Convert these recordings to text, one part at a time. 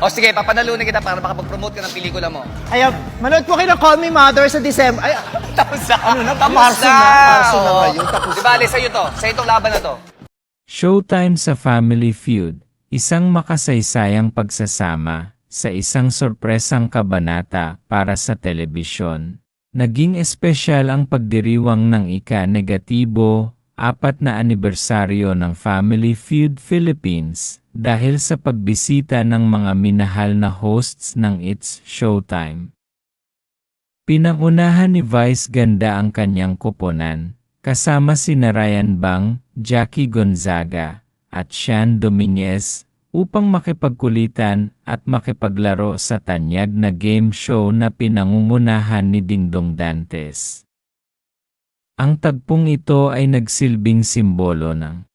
O sige, papanalunan kita para makapag-promote ka ng pelikula mo. Ay, manood po kayo ng Call Me Mother sa December. Ay, Tapos na. Ano na, Tapos Marso na, Marso na ngayon, tapos Di ba, sa'yo to. Sa'yo itong laban na to. Showtime sa Family Feud, isang makasaysayang pagsasama sa isang sorpresang kabanata para sa telebisyon. Naging espesyal ang pagdiriwang ng ika-negatibo, 4 na anibersaryo ng Family Feud Philippines dahil sa pagbisita ng mga minahal na hosts ng It's Showtime. Pinangunahan ni Vice Ganda ang kanyang koponan, kasama sina Ryan Bang, Jackie Gonzaga, at Sean Dominguez, upang makipagkulitan at makipaglaro sa tanyag na game show na pinangungunahan ni Dingdong Dantes. Ang tagpong ito ay nagsilbing simbolo ng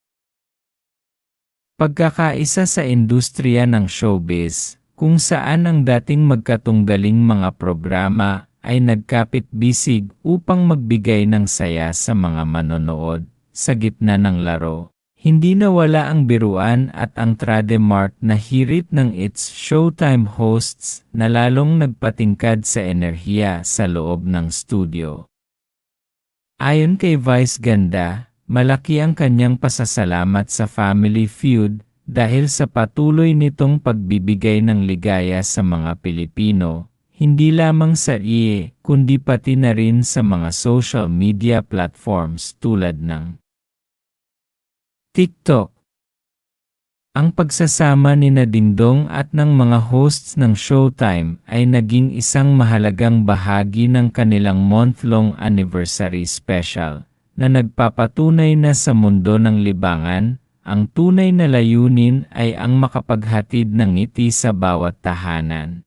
pagkakaisa sa industriya ng showbiz, kung saan ang dating magkatunggaling mga programa ay nagkapit-bisig upang magbigay ng saya sa mga manonood sa gitna ng laro. Hindi nawala ang biruan at ang trademark na hirit ng It's Showtime hosts na lalong nagpatingkad sa enerhiya sa loob ng studio. Ayon kay Vice Ganda, malaki ang kanyang pasasalamat sa Family Feud dahil sa patuloy nitong pagbibigay ng ligaya sa mga Pilipino, hindi lamang sa IE kundi pati na rin sa mga social media platforms tulad ng TikTok. Ang pagsasama ni Dingdong at ng mga hosts ng Showtime ay naging isang mahalagang bahagi ng kanilang month-long anniversary special na nagpapatunay na sa mundo ng libangan, ang tunay na layunin ay ang makapaghatid ng ngiti sa bawat tahanan.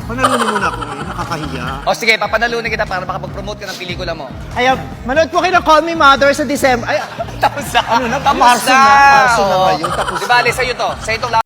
panalunin muna ako ngayon, nakakahiya. O sige, papanalunan kita para makapag-promote ka ng pelikula mo. Ay, manood po kayo ng Call Me Mother sa December. Ay, Tapos na. Ano na, Tapos Marso na, Marso na Oo. ngayon, tapos Di ba, sa'yo to. Sa'yo itong laban